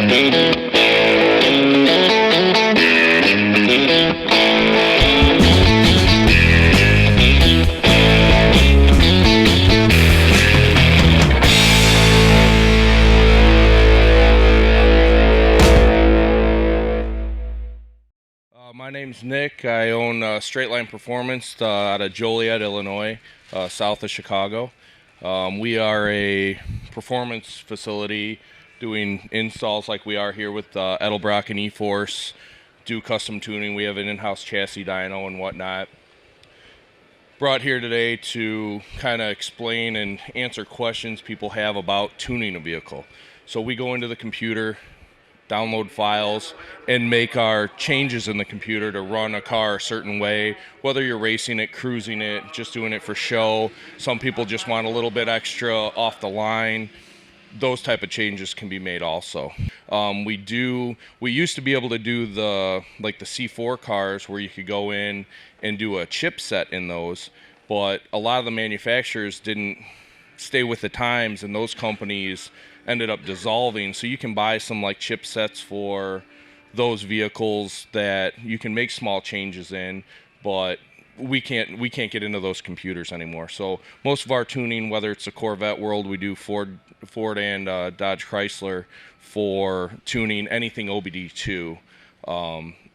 My name's Nick. I own Staightline Performance out of Joliet, Illinois, south of Chicago. We are a performance facility doing installs like we are here with Edelbrock and E-Force, do custom tuning. We have an in-house chassis dyno and whatnot. Brought here today to kind of explain and answer questions people have about tuning a vehicle. So we go into the computer, download files, and make our changes in the computer to run a car a certain way, whether you're racing it, cruising it, just doing it for show. Some people just want a little bit extra off the line. Those type of changes can be made also. We used to be able to do the C4 cars where you could go in and do a chipset in those, but a lot of the manufacturers didn't stay with the times, and those companies ended up dissolving. So you can buy some like chipsets for those vehicles that you can make small changes in, but we can't get into those computers anymore. So most of our tuning, whether it's the Corvette world, we do Ford and Dodge Chrysler for tuning anything OBD2.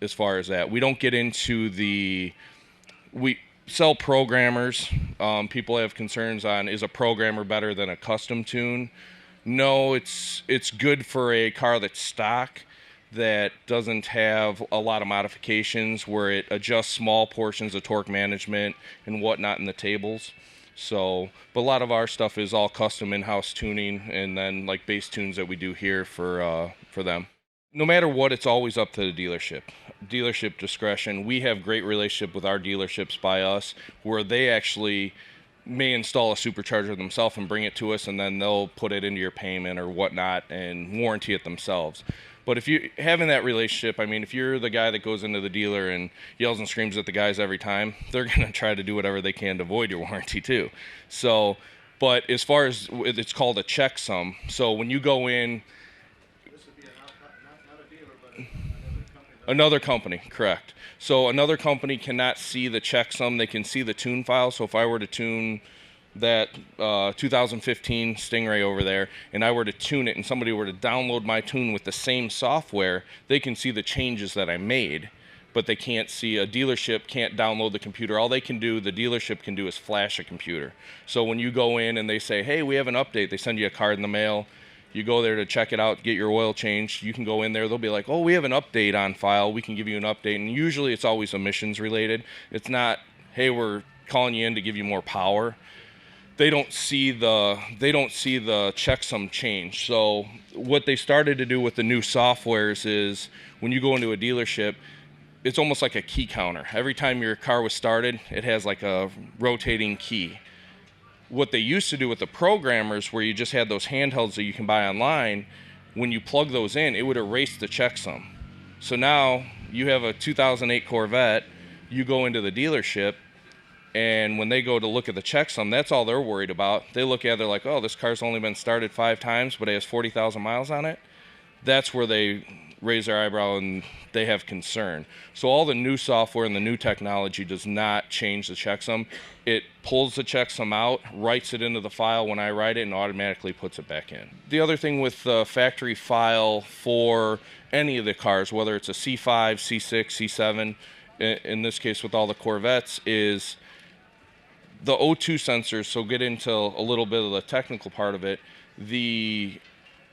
As far as that, we don't get into we sell programmers. People have concerns on, is a programmer better than a custom tune? No, it's good for a car that's stock, that doesn't have a lot of modifications, where it adjusts small portions of torque management and whatnot in the tables. So, but a lot of our stuff is all custom in-house tuning, and then like base tunes that we do here for them. No matter what, it's always up to the dealership discretion. We have great relationship with our dealerships by us, where they actually may install a supercharger themselves and bring it to us, and then they'll put it into your payment or whatnot and warranty it themselves. But if you having that relationship, I mean, if you're the guy that goes into the dealer and yells and screams at the guys every time, they're going to try to do whatever they can to avoid your warranty too. So, but as far as, it's called a checksum. So when you go in, This would be not a dealer, but another company. another company, correct. So another company cannot see the checksum. They can see the tune file. So if I were to tune that 2015 Stingray over there, and I were to tune it, and somebody were to download my tune with the same software, they can see the changes that I made, but they can't see. A dealership can't download the computer. All they can do, the dealership can do, is flash a computer. So when you go in and they say, hey, we have an update, they send you a card in the mail. You go there to check it out, get your oil changed. You can go in there. They'll be like, oh, we have an update on file. We can give you an update. And usually it's always emissions related. It's not, hey, we're calling you in to give you more power. They don't see the checksum change. So what they started to do with the new softwares is, when you go into a dealership, it's almost like a key counter. Every time your car was started, it has like a rotating key. What they used to do with the programmers, where you just had those handhelds that you can buy online, when you plug those in, it would erase the checksum. So now you have a 2008 Corvette, you go into the dealership, and when they go to look at the checksum, that's all they're worried about. They look at it, they're like, oh, this car's only been started 5 times, but it has 40,000 miles on it. That's where they raise their eyebrow and they have concern. So all the new software and the new technology does not change the checksum. It pulls the checksum out, writes it into the file when I write it, and automatically puts it back in. The other thing with the factory file for any of the cars, whether it's a C5, C6, C7, in this case with all the Corvettes, is the O2 sensors. So get into a little bit of the technical part of it.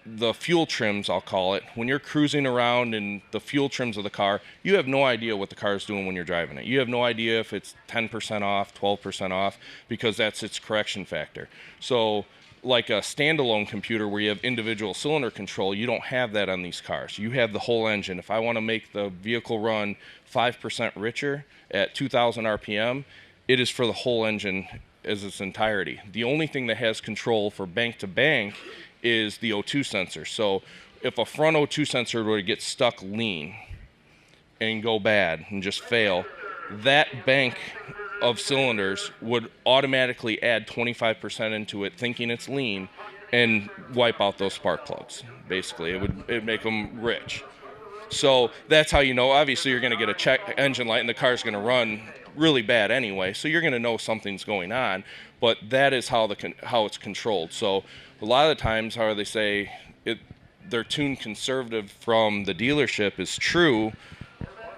The fuel trims, I'll call it, when you're cruising around in the fuel trims of the car, you have no idea what the car is doing when you're driving it. You have no idea if it's 10% off, 12% off, because that's its correction factor. So like a standalone computer where you have individual cylinder control, you don't have that on these cars. You have the whole engine. If I want to make the vehicle run 5% richer at 2,000 RPM, it is for the whole engine as its entirety. The only thing that has control for bank to bank is the O2 sensor. So if a front O2 sensor were to get stuck lean and go bad and just fail, that bank of cylinders would automatically add 25% into it, thinking it's lean, and wipe out those spark plugs. Basically, it'd make them rich. So that's how you know. Obviously, you're going to get a check engine light, and the car's going to run really bad anyway. So you're going to know something's going on. But that is how how it's controlled. So a lot of the times, how they say they're tuned conservative from the dealership is true,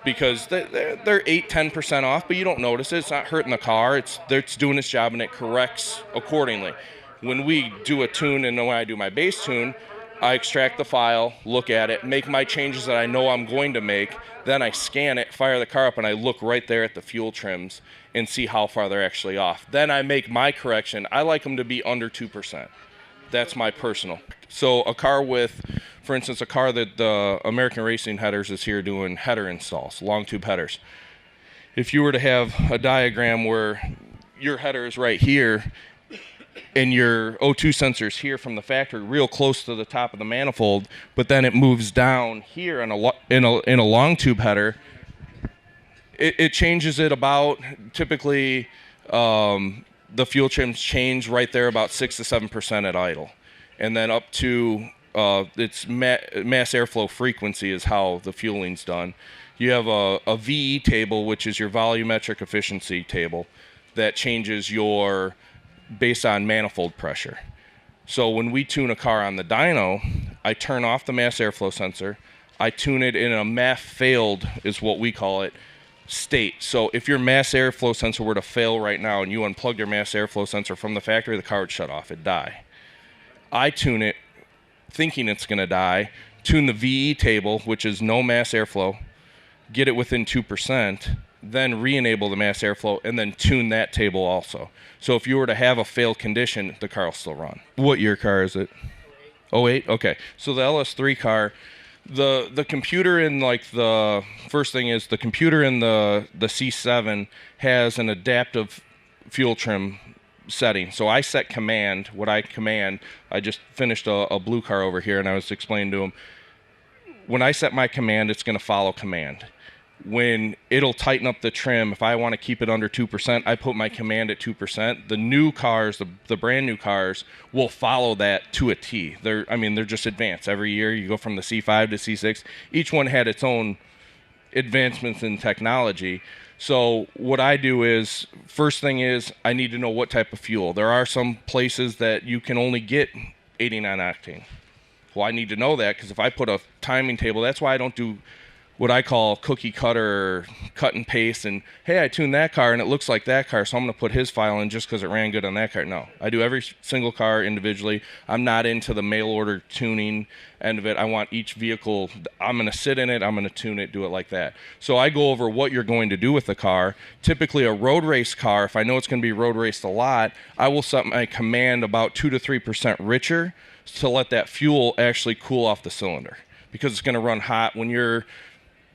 because they're 8-10% off, but you don't notice it. It's not hurting the car. It's doing its job, and it corrects accordingly. When we do a tune, and when I do my base tune, I extract the file, look at it, make my changes that I know I'm going to make, then I scan it, fire the car up, and I look right there at the fuel trims and see how far they're actually off. Then I make my correction. I like them to be under 2%. That's my personal. So a car with, for instance, a car that the American Racing Headers is here doing header installs, long tube headers. If you were to have a diagram where your header is right here and your O2 sensor is here from the factory, real close to the top of the manifold, but then it moves down here in a long tube header, it changes it about, typically the fuel trims change right there about 6 to 7% at idle. And then up to its mass airflow frequency is how the fueling's done. You have a VE table, which is your volumetric efficiency table, that changes your based on manifold pressure. So when we tune a car on the dyno, I turn off the mass airflow sensor. I tune it in a MAF failed, is what we call it, state. So if your mass airflow sensor were to fail right now and you unplug your mass airflow sensor from the factory, the car would shut off, it'd die. I tune it thinking it's going to die, tune the VE table, which is no mass airflow, get it within 2%, then re-enable the mass airflow, and then tune that table also. So if you were to have a failed condition, the car will still run. What year car is it? 08? Okay. So the LS3 car, the computer in, like, the first thing is the computer in the C7 has an adaptive fuel trim setting. So I set command, what I command. I just finished a blue car over here, and I was explaining to him, when I set my command, it's going to follow command. When it'll tighten up the trim, if I want to keep it under 2%, I put my command at 2%. The new cars, the brand new cars, will follow that to a T. They're just advanced. Every year you go from the C5 to C6. Each one had its own advancements in technology. So what I do is, first thing is, I need to know what type of fuel. There are some places that you can only get 89 octane. Well, I need to know that, because if I put a timing table, that's why I don't do what I call cookie cutter, cut and paste, and hey, I tuned that car and it looks like that car, so I'm going to put his file in just because it ran good on that car. No, I do every single car individually. I'm not into the mail order tuning end of it. I want each vehicle, I'm going to sit in it, I'm going to tune it, do it like that. So I go over what you're going to do with the car. Typically a road race car, if I know it's going to be road raced a lot, I will set my command about 2 to 3% richer to let that fuel actually cool off the cylinder, because it's going to run hot. When you're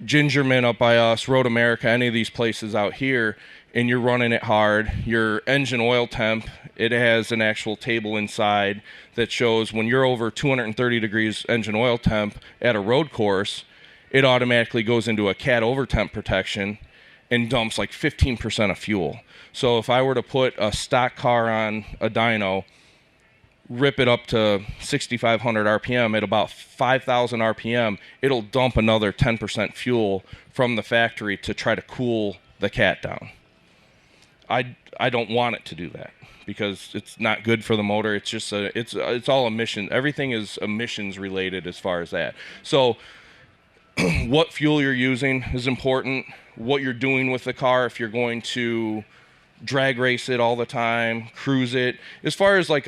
Gingerman up by us, Road America, any of these places out here, and you're running it hard, your engine oil temp, it has an actual table inside that shows when you're over 230 degrees engine oil temp at a road course, it automatically goes into a cat over temp protection and dumps like 15% of fuel. So if I were to put a stock car on a dyno, rip it up to 6,500 RPM, at about 5,000 RPM, it'll dump another 10% fuel from the factory to try to cool the cat down. I don't want it to do that, because it's not good for the motor. It's just it's all emission. Everything is emissions related as far as that. So what fuel you're using is important. What you're doing with the car, if you're going to drag race it all the time, cruise it. As far as like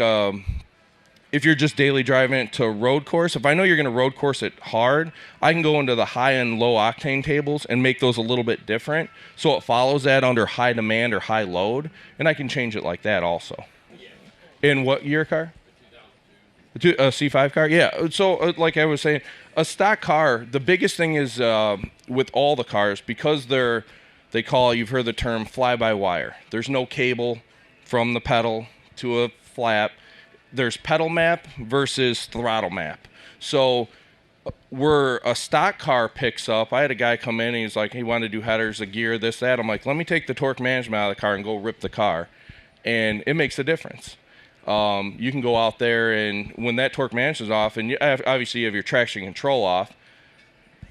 if you're just daily driving it to a road course, if I know you're going to road course it hard, I can go into the high and low octane tables and make those a little bit different, so it follows that under high demand or high load, and I can change it like that also. In what year car? A C5 car? Yeah. So like I was saying, a stock car, the biggest thing is with all the cars, because you've heard the term fly-by-wire. There's no cable from the pedal to a flap. There's pedal map versus throttle map. So where a stock car picks up, I had a guy come in and he's like, he wanted to do headers, a gear, this, that. I'm like, let me take the torque management out of the car and go rip the car. And it makes a difference. You can go out there, and when that torque management is off, and obviously you have your traction control off,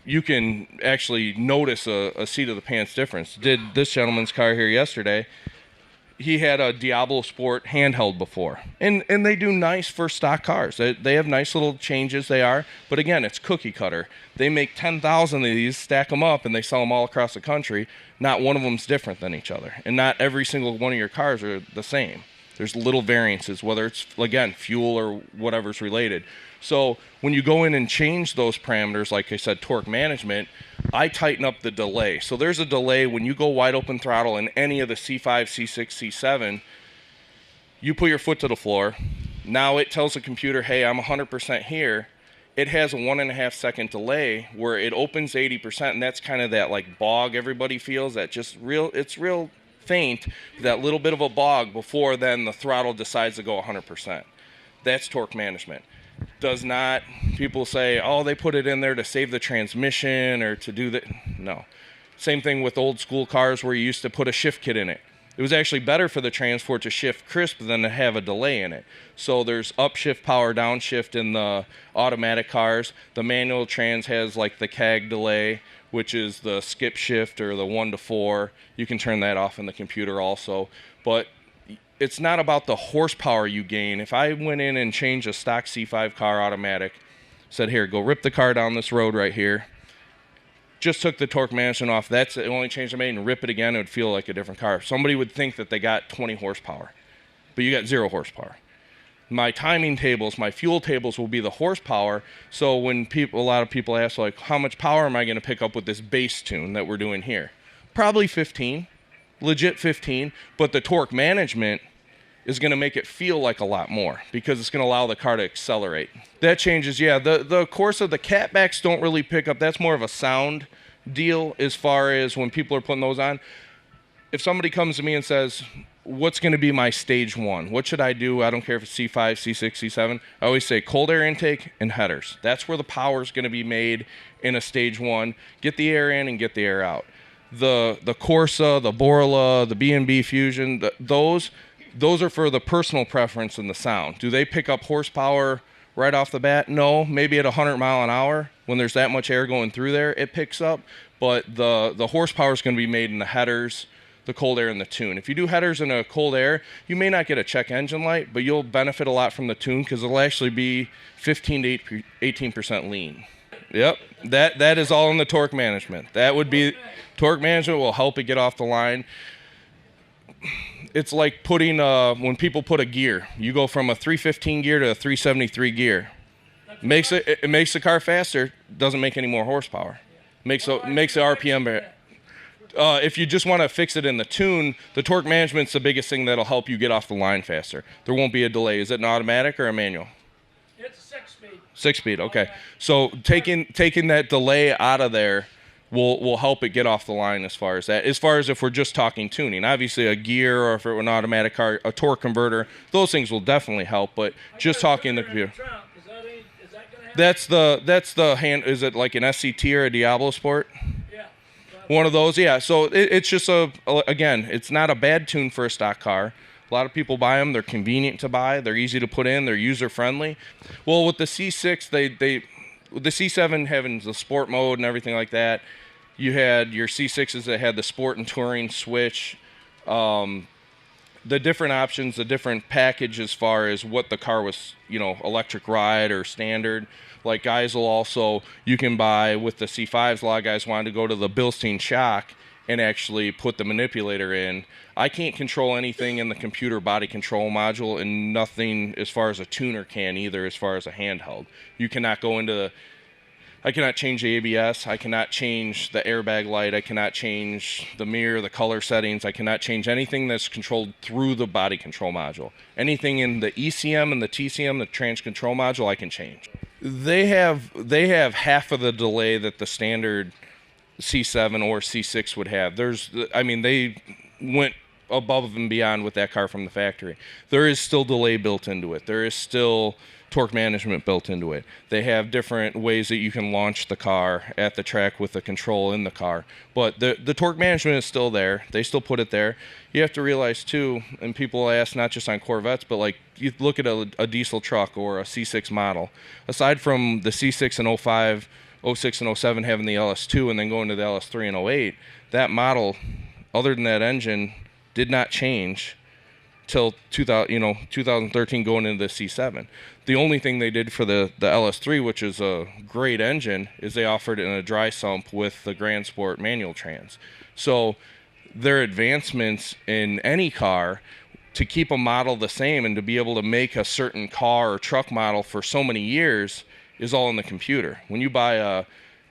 you can actually notice a seat of the pants difference. Did this gentleman's car here yesterday. He had a Diablo Sport handheld before, and they do nice for stock cars. They have nice little changes, they are, but again, it's cookie cutter. They make 10,000 of these, stack them up, and they sell them all across the country. Not one of them's different than each other, and not every single one of your cars are the same. There's little variances, whether it's, again, fuel or whatever's related. So when you go in and change those parameters, like I said, torque management, I tighten up the delay. So there's a delay when you go wide open throttle in any of the C5, C6, C7, you put your foot to the floor. Now it tells the computer, hey, I'm 100% here. It has a 1.5 second delay where it opens 80%, and that's kind of that like bog everybody feels, that just it's real faint, that little bit of a bog before then the throttle decides to go 100%. That's torque management. Does not, people say, oh, they put it in there to save the transmission or to do that. No. Same thing with old school cars where you used to put a shift kit in it. It was actually better for the transport to shift crisp than to have a delay in it. So there's upshift, power, downshift in the automatic cars. The manual trans has like the CAG delay, which is the skip shift or the 1 to 4. You can turn that off in the computer also. But it's not about the horsepower you gain. If I went in and changed a stock C5 car automatic, said, here, go rip the car down this road right here, just took the torque management off, that's the only change I made, and rip it again, it would feel like a different car. Somebody would think that they got 20 horsepower, but you got 0 horsepower. My timing tables, my fuel tables will be the horsepower. So when a lot of people ask, like, how much power am I going to pick up with this base tune that we're doing here? Probably 15. Legit 15, but the torque management is going to make it feel like a lot more because it's going to allow the car to accelerate. That changes, yeah. The course of the catbacks don't really pick up. That's more of a sound deal as far as when people are putting those on. If somebody comes to me and says, what's going to be my stage 1? What should I do? I don't care if it's C5, C6, C7. I always say cold air intake and headers. That's where the power is going to be made in a stage 1. Get the air in and get the air out. The Corsa, the Borla, the B&B Fusion, those are for the personal preference and the sound. Do they pick up horsepower right off the bat? No, maybe at 100 mile an hour when there's that much air going through there, it picks up. But the horsepower is going to be made in the headers, the cold air, and the tune. If you do headers in a cold air, you may not get a check engine light, but you'll benefit a lot from the tune because it'll actually be 15 to 18% lean. Yep, that is all in the torque management. That would be, torque management will help it get off the line. It's like putting, when people put a gear, you go from a 315 gear to a 373 gear. It makes the car faster, doesn't make any more horsepower. Makes the RPM better. If you just want to fix it in the tune, the torque management's the biggest thing that'll help you get off the line faster. There won't be a delay. Is it an automatic or a manual? It's a 6-speed. 6-speed, okay. So taking that delay out of there will help it get off the line as far as that. As far as if we're just talking tuning. Obviously a gear or if it were an automatic car, a torque converter, those things will definitely help, but just talking the computer. Is that gonna happen? That's the hand, is it like an SCT or a Diablo Sport? Yeah. One of those, yeah. So it's just again, it's not a bad tune for a stock car. A lot of people buy them. They're convenient to buy. They're easy to put in. They're user-friendly. Well, with the C6, the C7 having the sport mode and everything like that, you had your C6s that had the sport and touring switch. The different options, the different package as far as what the car was, electric ride or standard. Like guys will also, you can buy with the C5s, a lot of guys wanted to go to the Bilstein shock and actually put the manipulator in. I can't control anything in the computer body control module, and nothing as far as a tuner can either as far as a handheld. You cannot go into I cannot change the ABS, I cannot change the airbag light, I cannot change the mirror, the color settings, I cannot change anything that's controlled through the body control module. Anything in the ECM and the TCM, the trans control module, I can change. They have half of the delay that the standard C7 or C6 would have. They went above and beyond with that car from the factory. There is still delay built into it. There is still torque management built into it. They have different ways that you can launch the car at the track with the control in the car. But the torque management is still there. They still put it there. You have to realize too, and people ask not just on Corvettes, but like you look at a diesel truck or a C6 model. Aside from the C6 and 05, 06 and 07 having the LS2 and then going to the LS3 and 08, that model, other than that engine, did not change till 2013 going into the C7. The only thing they did for the LS3, which is a great engine, is they offered it in a dry sump with the Grand Sport manual trans. So their advancements in any car to keep a model the same and to be able to make a certain car or truck model for so many years is all in the computer. When you buy a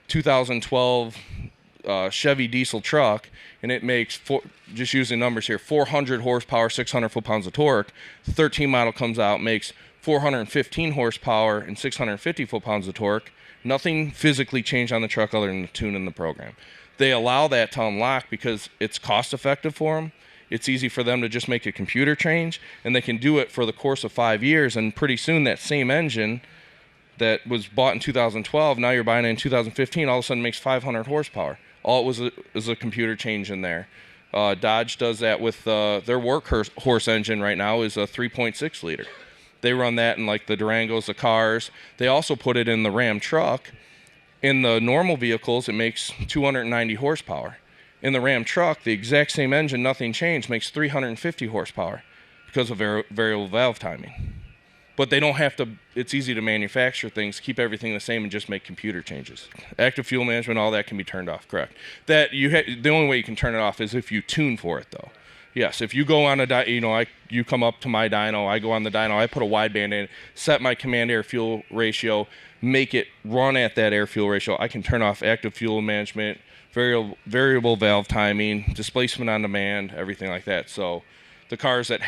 2012 Chevy diesel truck and it makes, just using numbers here, 400 horsepower, 600 foot-pounds of torque, the 13 model comes out, makes 415 horsepower and 650 foot-pounds of torque. Nothing physically changed on the truck other than the tune and the program. They allow that to unlock because it's cost-effective for them. It's easy for them to just make a computer change, and they can do it for the course of 5 years, and pretty soon that same engine that was bought in 2012, now you're buying it in 2015, all of a sudden makes 500 horsepower. All it was is a computer change in there. Dodge does that with their workhorse engine right now is a 3.6 liter. They run that in like the Durangos, the cars. They also put it in the Ram truck. In the normal vehicles, it makes 290 horsepower. In the Ram truck, the exact same engine, nothing changed, makes 350 horsepower because of variable valve timing. But they don't have to, it's easy to manufacture things, keep everything the same, and just make computer changes. Active fuel management, all that can be turned off, correct. The only way you can turn it off is if you tune for it, though. Yes, if you go on you come up to my dyno, I go on the dyno, I put a wideband in, set my command air-fuel ratio, make it run at that air-fuel ratio, I can turn off active fuel management, variable valve timing, displacement on demand, everything like that. So the cars that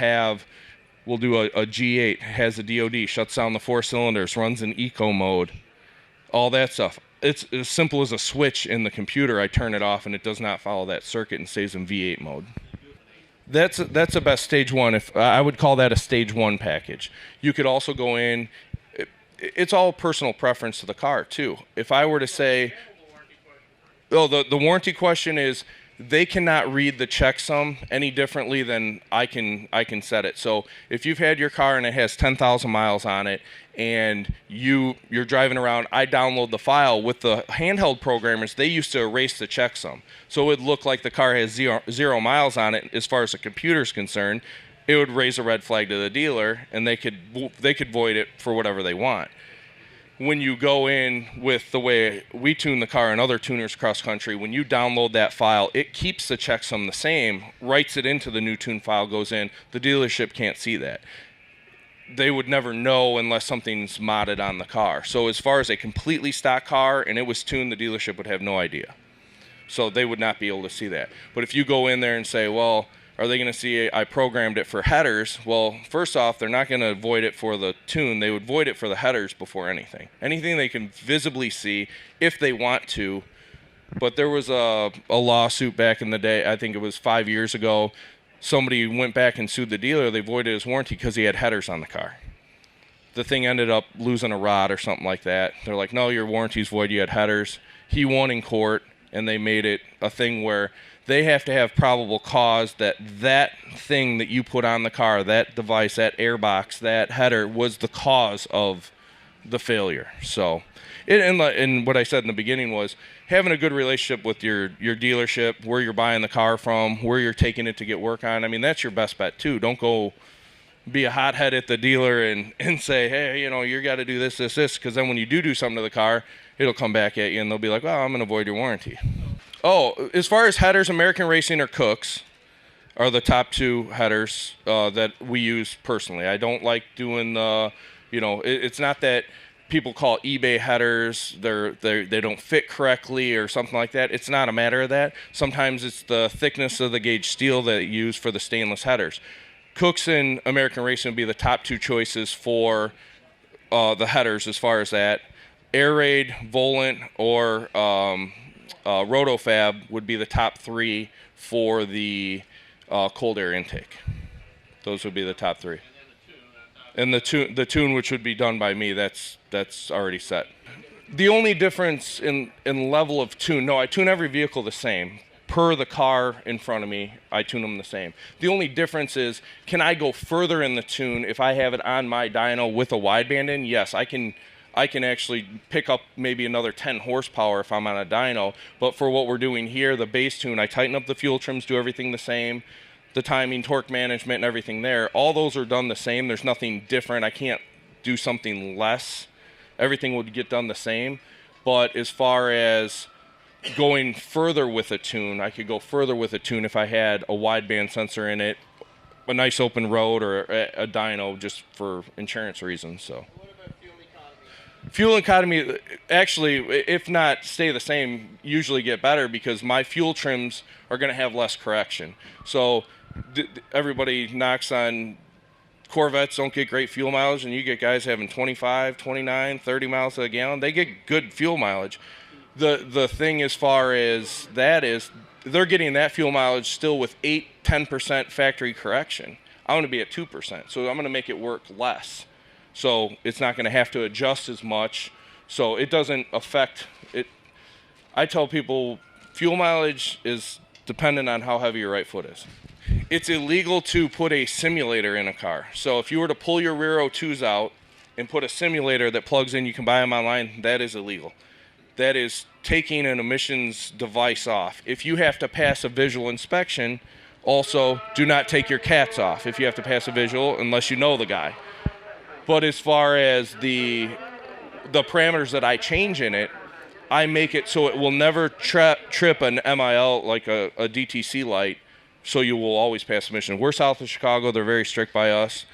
we'll do a G8, has a DOD, shuts down the 4 cylinders, runs in eco mode, all that stuff. It's as simple as a switch in the computer. I turn it off and it does not follow that circuit and stays in V8 mode. That's the best stage one. If I would call that a stage one package. You could also go in. It's all personal preference to the car too. If I were to say, the warranty question is, they cannot read the checksum any differently than I can set it. So if you've had your car and it has 10,000 miles on it and you're driving around, I download the file. With the handheld programmers, they used to erase the checksum. So it would look like the car has zero miles on it as far as the computer's concerned. It would raise a red flag to the dealer and they could void it for whatever they want. When you go in with the way we tune the car and other tuners cross country, when you download that file, it keeps the checksum the same, writes it into the new tune file, goes in. The dealership can't see that. They would never know unless something's modded on the car. So as far as a completely stock car and it was tuned, the dealership would have no idea. So they would not be able to see that. But if you go in there and say, well, are they going to see I programmed it for headers? Well, first off, they're not going to void it for the tune. They would void it for the headers before anything. Anything they can visibly see if they want to. But there was a lawsuit back in the day, I think it was 5 years ago. Somebody went back and sued the dealer. They voided his warranty because he had headers on the car. The thing ended up losing a rod or something like that. They're like, no, your warranty's void, you had headers. He won in court, and they made it a thing where they have to have probable cause that thing that you put on the car, that device, that airbox, that header was the cause of the failure. So, and what I said in the beginning was having a good relationship with your dealership, where you're buying the car from, where you're taking it to get work on. I mean, that's your best bet too. Don't go be a hothead at the dealer and say, hey, you got to do this, because then when you do something to the car, it'll come back at you and they'll be like, well, I'm going to void your warranty. Oh, as far as headers, American Racing or Cooks are the top two headers that we use personally. I don't like doing it's not that people call eBay headers, they don't fit correctly or something like that. It's not a matter of that. Sometimes it's the thickness of the gauge steel that you use for the stainless headers. Cooks and American Racing would be the top two choices for the headers as far as that. Air Raid, Volant, or Rotofab would be the top three for the cold air intake. Those would be the top three. And the tune which would be done by me, that's already set. The only difference in level of tune, no, I tune every vehicle the same. Per the car in front of me, I tune them the same. The only difference is, can I go further in the tune if I have it on my dyno with a wideband in? Yes, I can actually pick up maybe another 10 horsepower if I'm on a dyno. But for what we're doing here, the base tune, I tighten up the fuel trims, do everything the same. The timing, torque management, and everything there, all those are done the same. There's nothing different. I can't do something less. Everything would get done the same. But as far as going further with a tune, I could go further with a tune if I had a wideband sensor in it, a nice open road, or a dyno, just for insurance reasons. So What about fuel economy? fuel economy, actually, if not stay the same, usually get better, because my fuel trims are going to have less correction. So everybody knocks on Corvettes don't get great fuel mileage, and you get guys having 25, 29, 30 miles a gallon. They get good fuel mileage. The thing as far as that is, they're getting that fuel mileage still with 8-10% factory correction. I want to be at 2%, so I'm going to make it work less. So it's not going to have to adjust as much, so it doesn't affect it. I tell people fuel mileage is dependent on how heavy your right foot is. It's illegal to put a simulator in a car. So if you were to pull your rear O2s out and put a simulator that plugs in, you can buy them online, that is illegal. That is taking an emissions device off. If you have to pass a visual inspection, also do not take your cats off if you have to pass a visual, unless you know the guy. But as far as the parameters that I change in it, I make it so it will never trip an MIL, like a DTC light, so you will always pass emissions. We're south of Chicago. They're very strict by us.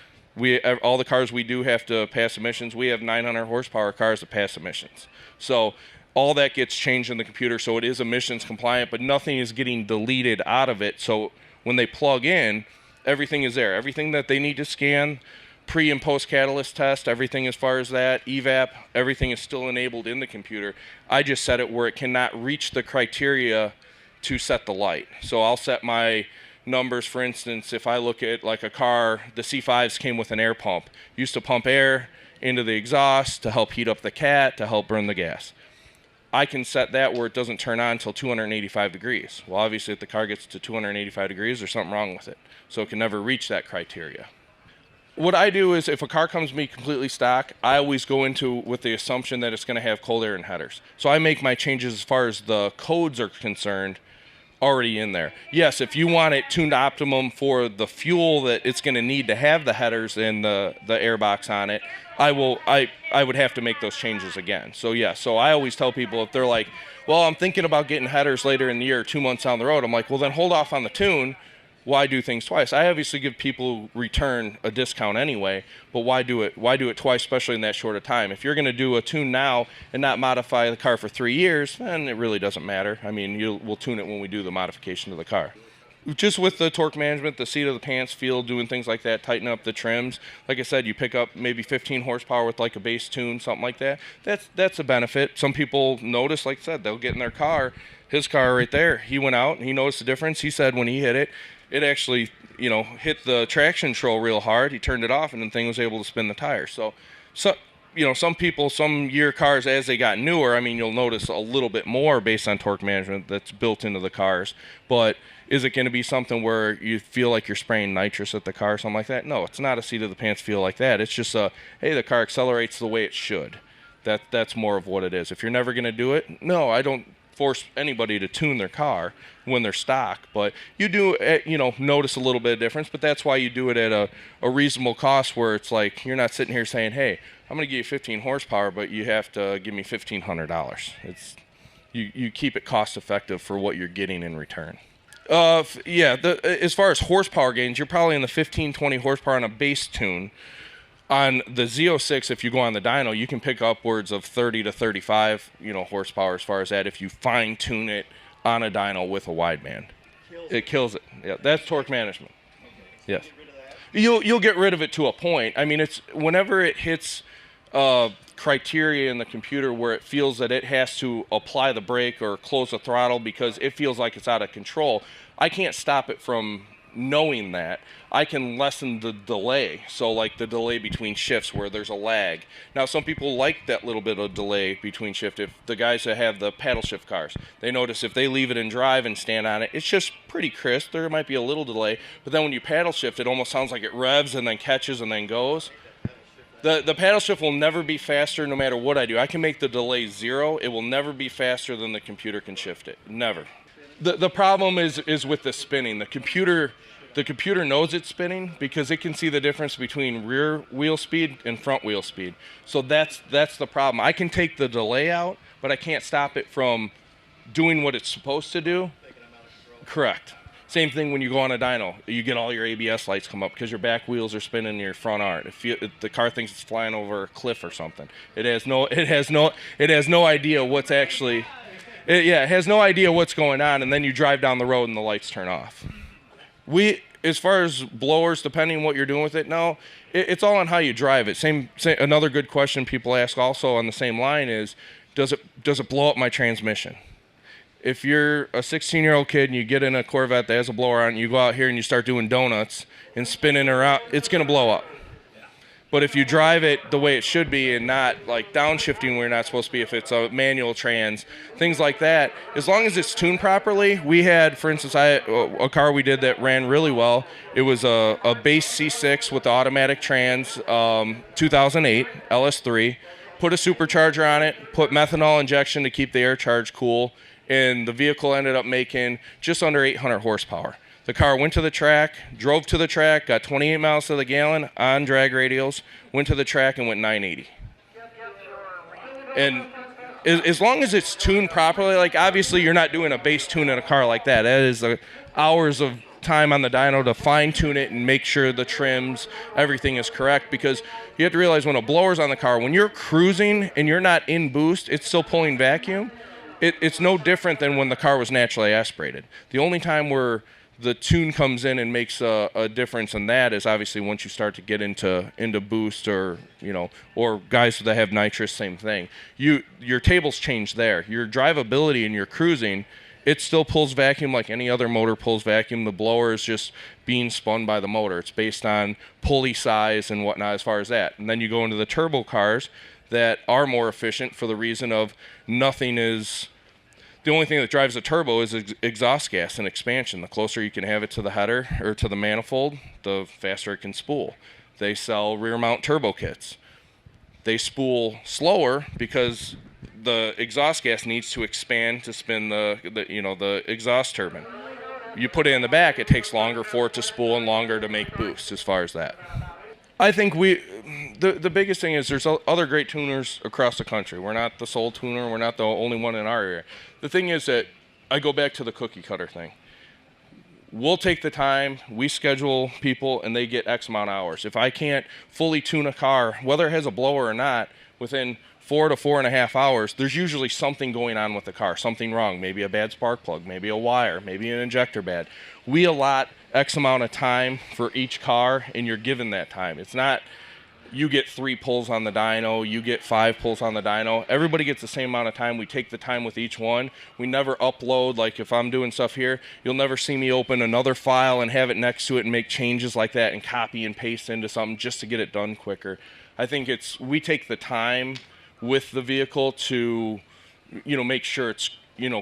All the cars we do have to pass emissions. We have 900 horsepower cars that pass emissions. So all that gets changed in the computer, so it is emissions compliant, but nothing is getting deleted out of it. So when they plug in, everything is there. Everything that they need to scan, pre and post catalyst test, everything as far as that, evap, everything is still enabled in the computer. I just set it where it cannot reach the criteria to set the light. So I'll set my numbers. For instance, if I look at like a car, the C5s came with an air pump. Used to pump air into the exhaust to help heat up the cat, to help burn the gas. I can set that where it doesn't turn on until 285 degrees. Well, obviously, if the car gets to 285 degrees, there's something wrong with it. So it can never reach that criteria. What I do is, if a car comes to me completely stock, I always go into with the assumption that it's going to have cold air and headers. So I make my changes as far as the codes are concerned already in there. Yes, if you want it tuned optimum for the fuel that it's going to need to have the headers and the air box on it, I would have to make those changes again. So yeah, so I always tell people, if they're like, well, I'm thinking about getting headers later in the year, 2 months down the road, I'm like, well, then hold off on the tune. Why do things twice? I obviously give people who return a discount anyway, but why do it? Why do it twice, especially in that short a time? If you're going to do a tune now and not modify the car for 3 years, then it really doesn't matter. I mean, we'll tune it when we do the modification to the car. Just with the torque management, the seat of the pants feel, doing things like that, tighten up the trims. Like I said, you pick up maybe 15 horsepower with like a base tune, something like that. That's a benefit. Some people notice, like I said, they'll get in their car, his car right there. He went out and he noticed the difference. He said when he hit it, it actually, hit the traction control real hard. He turned it off, and the thing was able to spin the tires. So, some people, some year cars, as they got newer, I mean, you'll notice a little bit more based on torque management that's built into the cars. But is it going to be something where you feel like you're spraying nitrous at the car or something like that? No, it's not a seat of the pants feel like that. It's just hey, the car accelerates the way it should. That's more of what it is. If you're never going to do it, no, I don't force anybody to tune their car when they're stock, but you do notice a little bit of difference. But that's why you do it at a reasonable cost, where it's like you're not sitting here saying, hey, I'm going to give you 15 horsepower, but you have to give me $1,500. It's you keep it cost effective for what you're getting in return. As far as horsepower gains, you're probably in the 15-20 horsepower on a base tune. On the Z06, if you go on the dyno, you can pick upwards of 30 to 35, horsepower as far as that, if you fine tune it on a dyno with a wideband. It kills it. Yeah, that's torque management. Yes. You'll get rid of it to a point. I mean, it's whenever it hits criteria in the computer where it feels that it has to apply the brake or close the throttle because it feels like it's out of control, I can't stop it from knowing that, I can lessen the delay. So like the delay between shifts where there's a lag. Now some people like that little bit of delay between shift. If the guys that have the paddle shift cars, they notice if they leave it in drive and stand on it, it's just pretty crisp. There might be a little delay, but then when you paddle shift, it almost sounds like it revs and then catches and then goes. The paddle shift will never be faster no matter what I do. I can make the delay 0. It will never be faster than the computer can shift it. Never. The problem is with the spinning. The computer knows it's spinning because it can see the difference between rear wheel speed and front wheel speed. So that's the problem. I can take the delay out, but I can't stop it from doing what it's supposed to do. Correct. Same thing when you go on a dyno. You get all your ABS lights come up because your back wheels are spinning and your front aren't. If the car thinks it's flying over a cliff or something, it has no idea what's actually. It has no idea what's going on, and then you drive down the road and the lights turn off. As far as blowers, depending on what you're doing with it, no, it's all on how you drive it. Another good question people ask also on the same line is, does it blow up my transmission? If you're a 16-year-old kid and you get in a Corvette that has a blower on it, and you go out here and you start doing donuts and spinning around, it's going to blow up. But if you drive it the way it should be and not like downshifting where you're not supposed to be, if it's a manual trans, things like that, as long as it's tuned properly. We had, for instance, a car we did that ran really well. It was a base C6 with the automatic trans, 2008 LS3. Put a supercharger on it, put methanol injection to keep the air charge cool, and the vehicle ended up making just under 800 horsepower. The car went to the track, drove to the track, got 28 miles to the gallon on drag radials, went to the track and went 980. And as long as it's tuned properly, like obviously you're not doing a base tune in a car like that. That is hours of time on the dyno to fine tune it and make sure the trims, everything is correct, because you have to realize when a blower's on the car, when you're cruising and you're not in boost, it's still pulling vacuum. It's no different than when the car was naturally aspirated. The only time where the tune comes in and makes a difference in that is obviously once you start to get into boost, or or guys that have nitrous, same thing. Your tables change there. Your drivability and your cruising, it still pulls vacuum like any other motor pulls vacuum. The blower is just being spun by the motor. It's based on pulley size and whatnot as far as that. And then you go into the turbo cars that are more efficient for the reason of the only thing that drives a turbo is exhaust gas and expansion. The closer you can have it to the header or to the manifold, the faster it can spool. They sell rear mount turbo kits. They spool slower because the exhaust gas needs to expand to spin the exhaust turbine. You put it in the back, it takes longer for it to spool and longer to make boost as far as that. I think the biggest thing is there's other great tuners across the country. We're not the sole tuner. We're not the only one in our area. The thing is that I go back to the cookie cutter thing. We'll take the time, we schedule people, and they get X amount of hours. If I can't fully tune a car, whether it has a blower or not, within 4 to 4.5 hours, there's usually something going on with the car, something wrong, maybe a bad spark plug, maybe a wire, maybe an injector bad. We allot X amount of time for each car, and you're given that time. It's not you get 3 pulls on the dyno, you get 5 pulls on the dyno. Everybody gets the same amount of time. We take the time with each one. We never upload, like if I'm doing stuff here, you'll never see me open another file and have it next to it and make changes like that and copy and paste into something just to get it done quicker. I think we take the time with the vehicle to, make sure it's,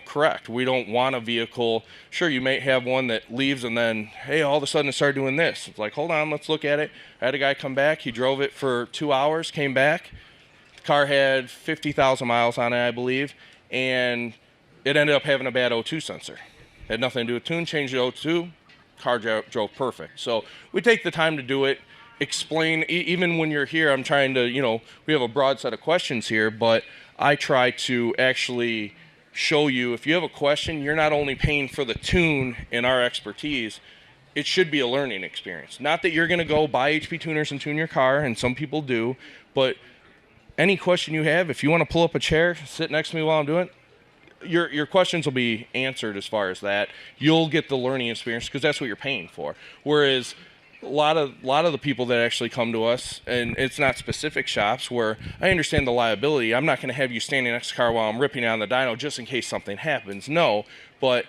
correct. We don't want a vehicle. Sure, you may have one that leaves and then, hey, all of a sudden it started doing this. It's like, hold on, let's look at it. I had a guy come back. He drove it for 2 hours, came back. The car had 50,000 miles on it, I believe, and it ended up having a bad O2 sensor. It had nothing to do with tune, changed the O2, car drove perfect. So we take the time to do it. Explain, even when you're here, I'm trying to, we have a broad set of questions here, but I try to actually show you, if you have a question, you're not only paying for the tune and our expertise, it should be a learning experience. Not that you're going to go buy HP tuners and tune your car, and some people do, but any question you have, if you want to pull up a chair, sit next to me while I'm doing it, your questions will be answered as far as that. You'll get the learning experience because that's what you're paying for. Whereas a lot of the people that actually come to us, and it's not specific shops where I understand the liability. I'm not going to have you standing next to the car while I'm ripping on the dyno just in case something happens. No, but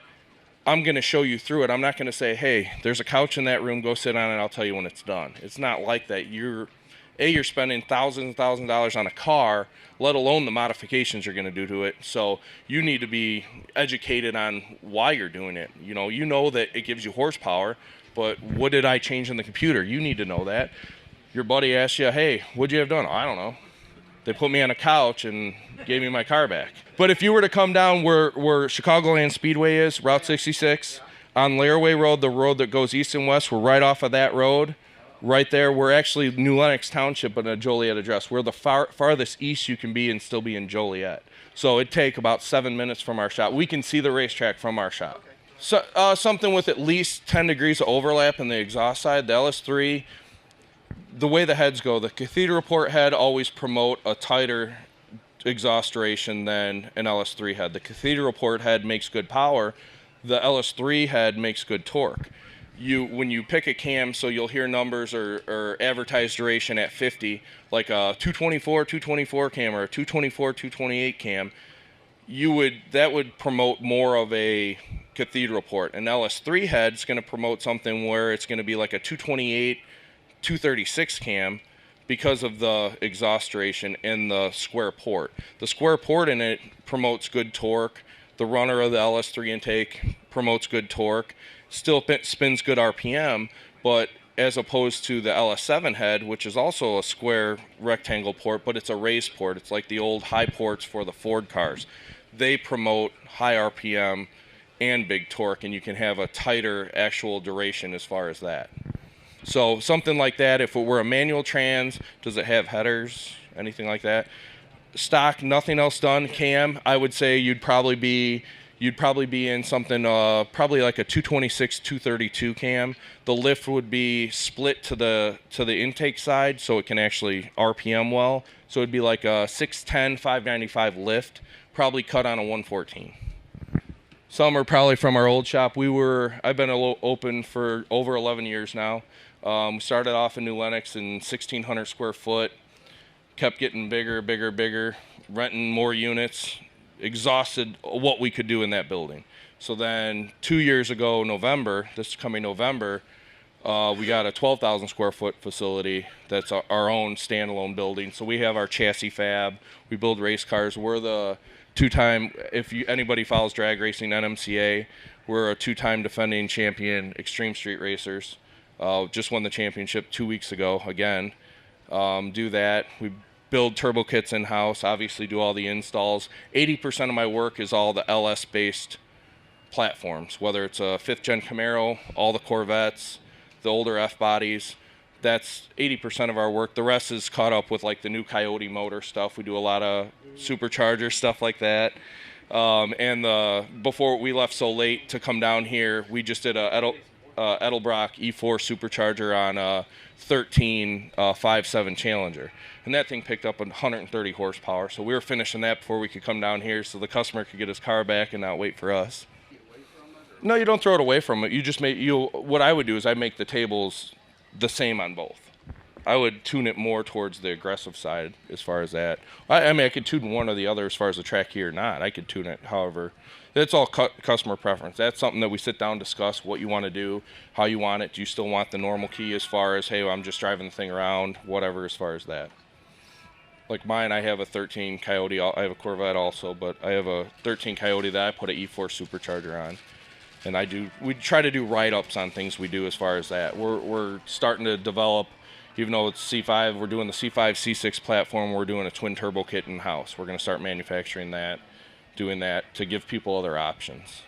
I'm going to show you through it. I'm not going to say, hey, there's a couch in that room, go sit on it, I'll tell you when it's done. It's not like that. You're spending thousands and thousands of dollars on a car, let alone the modifications you're going to do to it. So you need to be educated on why you're doing it. You know that it gives you horsepower, but what did I change in the computer? You need to know that. Your buddy asks you, hey, what'd you have done? I don't know. They put me on a couch and gave me my car back. But if you were to come down where Chicagoland Speedway is, Route 66, on Laraway Road, the road that goes east and west, we're right off of that road. Right there, we're actually New Lenox Township, but a Joliet address. We're the farthest east you can be and still be in Joliet. So it'd take about 7 minutes from our shop. We can see the racetrack from our shop. So something with at least 10 degrees of overlap in the exhaust side. The LS3, the way the heads go, the cathedral port head always promote a tighter exhaust duration than an LS3 head. The cathedral port head makes good power. The LS3 head makes good torque. When you pick a cam, so you'll hear numbers or advertised duration at 50, like a 224 cam or a 228 cam, that would promote more of a cathedral port. An LS3 head is going to promote something where it's going to be like a 236 cam because of the exhaust duration and the square port. The square port in it promotes good torque. The runner of the LS3 intake promotes good torque. Still spins good RPM, but as opposed to the LS7 head, which is also a square rectangle port, but it's a raised port. It's like the old high ports for the Ford cars. They promote high RPM and big torque, and you can have a tighter actual duration as far as that. So something like that, if it were a manual trans, does it have headers, anything like that? Stock, nothing else done. Cam, I would say you'd probably be in something probably like a 226, 232 cam. The lift would be split to the intake side, so it can actually RPM well. So it'd be like a 610, 595 lift, probably cut on a 114. Some are probably from our old shop. I've been open for over 11 years now. We started off in New Lenox in 1,600 square foot, kept getting bigger, renting more units, exhausted what we could do in that building. So then 2 years ago, this coming November, we got a 12,000 square foot facility that's our own standalone building. So we have our chassis fab. We build race cars. We're the two-time, anybody follows drag racing, NMCA, we're a two-time defending champion Extreme Street Racers. Just won the championship 2 weeks ago again. Do that. We build turbo kits in-house, obviously do all the installs. 80% of my work is all the LS-based platforms, whether it's a 5th gen Camaro, all the Corvettes, the older F-bodies. That's 80% of our work. The rest is caught up with like the new Coyote motor stuff. We do a lot of supercharger stuff like that. Before we left so late to come down here, we just did a Edelbrock E4 supercharger on a 13 5.7 Challenger, and that thing picked up 130 horsepower. So we were finishing that before we could come down here, so the customer could get his car back and not wait for us. No, you don't throw it away from it. You just what I would do is I make the tables the same on both. I would tune it more towards the aggressive side as far as that. I mean, I could tune one or the other as far as the track here or not. I could tune it however. That's all customer preference. That's something that we sit down and discuss what you want to do, how you want it. Do you still want the normal key as far as, hey, well, I'm just driving the thing around, whatever as far as that. Like mine, I have a 13 Coyote. I have a Corvette also, but I have a 13 Coyote that I put an E4 supercharger on. And we try to do write-ups on things we do as far as that. We're starting to develop, even though it's C5, we're doing the C5, C6 platform, we're doing a twin turbo kit in-house. We're going to start manufacturing that, doing that to give people other options.